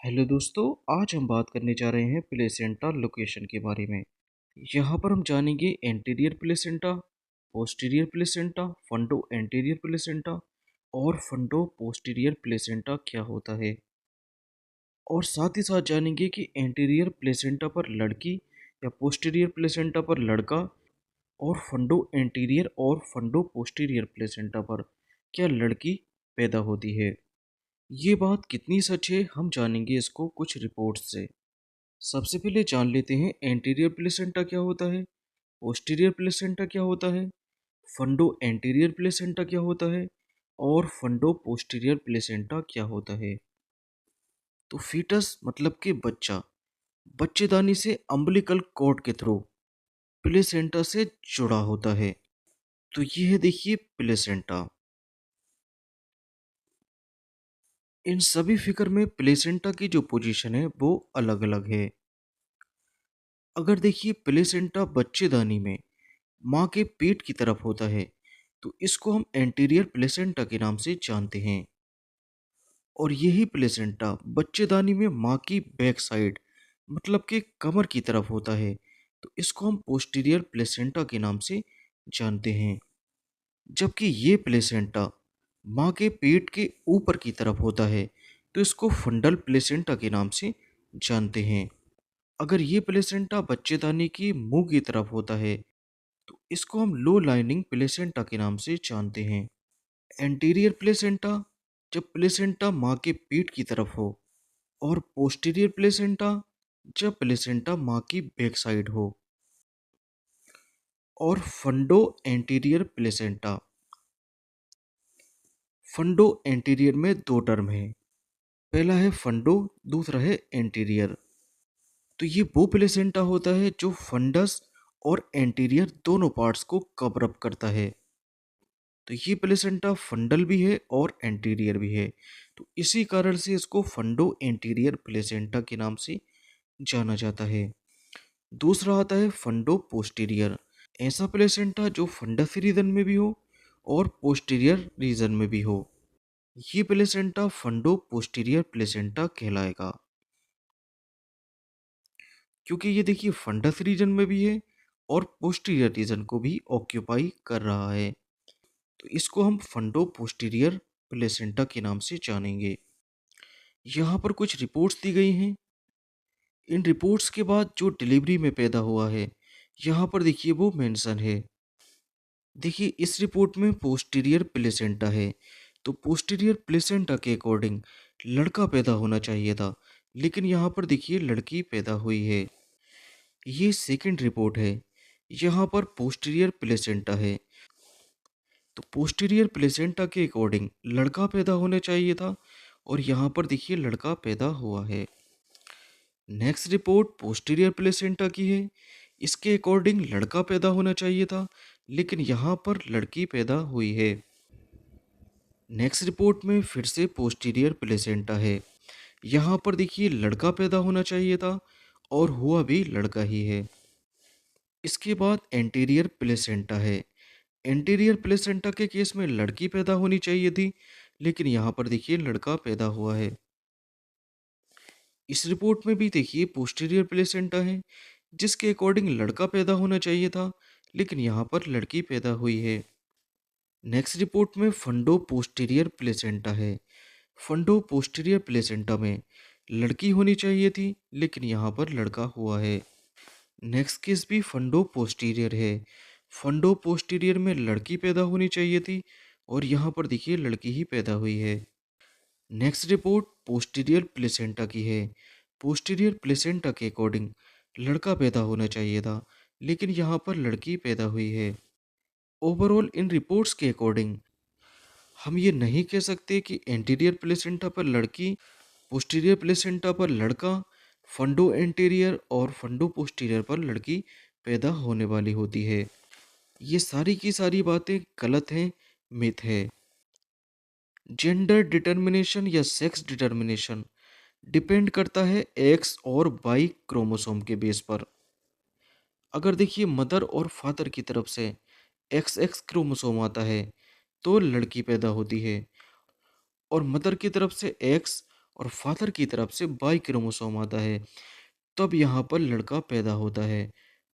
Hello दोस्तों, आज हम बात करने जा रहे हैं प्लेसेंटा लोकेशन के बारे में। यहाँ पर हम जानेंगे एंटीरियर प्लेसेंटा, पोस्टीरियर प्लेसेंटा, फंडो एंटीरियर प्लेसेंटा और फंडो पोस्टीरियर प्लेसेंटा क्या होता है। और साथ ही साथ जानेंगे कि एंटीरियर प्लेसेंटा पर लड़की या पोस्टीरियर प्लेसेंटा पर लड़का और फंडो एंटीरियर और फंडो पोस्टीरियर प्लेसेंटा पर क्या लड़की पैदा होती है। ये बात कितनी सच है हम जानेंगे इसको कुछ रिपोर्ट्स से। सबसे पहले जान लेते हैं एंटीरियर प्लेसेंटा क्या होता है, पोस्टीरियर प्लेसेंटा क्या होता है, फंडो एंटीरियर प्लेसेंटा क्या होता है और फंडो पोस्टीरियर प्लेसेंटा क्या होता है। तो फीटस मतलब कि बच्चा बच्चेदानी से अम्बिलिकल कॉर्ड के थ्रू प्लेसेंटा से जुड़ा होता है। तो ये है देखिए प्लेसेंटा। इन सभी फिगर में प्लेसेंटा की जो पोजीशन है वो अलग अलग है। अगर देखिए प्लेसेंटा बच्चेदानी में माँ के पेट की तरफ होता है तो इसको हम एंटीरियर प्लेसेंटा के नाम से जानते हैं। और यही प्लेसेंटा बच्चेदानी में माँ की बैक साइड मतलब कि कमर की तरफ होता है तो इसको हम पोस्टीरियर प्लेसेंटा के नाम से जानते हैं। जबकि ये प्लेसेंटा माँ के पेट के ऊपर की तरफ होता है तो इसको फंडल प्लेसेंटा के नाम से जानते हैं। अगर ये प्लेसेंटा बच्चेदानी की मुंह की तरफ होता है तो इसको हम लो लाइनिंग प्लेसेंटा के नाम से जानते हैं। एंटीरियर प्लेसेंटा जब प्लेसेंटा माँ के पीठ की तरफ हो और पोस्टीरियर प्लेसेंटा जब प्लेसेंटा माँ की बैक साइड हो। और फंडो एंटीरियर प्लेसेंटा, फंडो एंटीरियर में दो टर्म है, पहला है फंडो, दूसरा है एंटीरियर। तो ये वो प्लेसेंटा होता है जो फंडस और एंटीरियर दोनों पार्ट्स को कवर अप करता है। तो ये प्लेसेंटा फंडल भी है और एंटीरियर भी है तो इसी कारण से इसको फंडो एंटीरियर प्लेसेंटा के नाम से जाना जाता है। दूसरा आता है फंडो पोस्टीरियर, ऐसा प्लेसेंटा जो फंडस रीजन में भी हो और पोस्टीरियर रीजन में भी हो। ये प्लेसेंटा फंडो पोस्टीरियर प्लेसेंटा कहलाएगा क्योंकि ये देखिए फंडस रीजन में भी है और पोस्टीरियर रीजन को भी ऑक्यूपाई कर रहा है तो इसको हम फंडो पोस्टीरियर प्लेसेंटा के नाम से जानेंगे। यहाँ पर कुछ रिपोर्ट्स दी गई हैं। इन रिपोर्ट्स के बाद जो डिलीवरी में पैदा हुआ है यहाँ पर देखिए वो मेंशन है। देखिए इस रिपोर्ट में पोस्टीरियर प्लेसेंटा है तो पोस्टीरियर प्लेसेंटा के अकॉर्डिंग लड़का पैदा होना चाहिए था लेकिन यहाँ पर देखिए लड़की पैदा हुई है। ये सेकंड रिपोर्ट है, यहाँ पर पोस्टीरियर प्लेसेंटा है तो पोस्टीरियर प्लेसेंटा के अकॉर्डिंग लड़का पैदा होना चाहिए था और यहाँ पर देखिए लड़का पैदा हुआ है। नेक्स्ट रिपोर्ट पोस्टीरियर प्लेसेंटा की है, इसके अकॉर्डिंग लड़का पैदा होना चाहिए था लेकिन यहाँ पर लड़की पैदा हुई है। नेक्स्ट रिपोर्ट में फिर से पोस्टीरियर प्लेसेंटा है, यहाँ पर देखिए लड़का पैदा होना चाहिए था और हुआ भी लड़का ही है। इसके बाद एंटीरियर प्लेसेंटा है, एंटीरियर प्लेसेंटा के केस में लड़की पैदा होनी चाहिए थी लेकिन यहाँ पर देखिए लड़का पैदा हुआ है। इस रिपोर्ट में भी देखिए पोस्टीरियर प्लेसेंटा है जिसके अकॉर्डिंग लड़का पैदा होना चाहिए था लेकिन यहाँ पर लड़की पैदा हुई है। नेक्स्ट रिपोर्ट में फंडो पोस्टीरियर प्लेसेंटा है, फंडो पोस्टीरियर प्लेसेंटा में लड़की होनी चाहिए थी लेकिन यहाँ पर लड़का हुआ है। नेक्स्ट केस भी फंडो पोस्टीरियर है, फंडो पोस्टीरियर में लड़की पैदा होनी चाहिए थी और यहाँ पर देखिए लड़की ही पैदा हुई है। नेक्स्ट रिपोर्ट पोस्टीरियर प्लेसेंटा की है, पोस्टीरियर प्लेसेंटा के अकॉर्डिंग लड़का पैदा होना चाहिए था लेकिन यहाँ पर लड़की पैदा हुई है। ओवरऑल इन रिपोर्ट्स के अकॉर्डिंग हम ये नहीं कह सकते कि एंटीरियर प्लेसेंटा पर लड़की, पोस्टीरियर प्लेसेंटा पर लड़का, फंडो एंटीरियर और फंडो पोस्टीरियर पर लड़की पैदा होने वाली होती है। ये सारी की सारी बातें गलत हैं, मिथ है। जेंडर डिटर्मिनेशन या सेक्स डिटर्मिनेशन डिपेंड करता है एक्स और वाई क्रोमोसोम के बेस पर। अगर देखिए मदर और फादर की तरफ से एक्स एक्स क्रोमोसोम आता है तो लड़की पैदा होती है और मदर की तरफ से एक्स और फादर की तरफ से वाई क्रोमोसोम आता है, तब यहाँ पर लड़का पैदा होता है।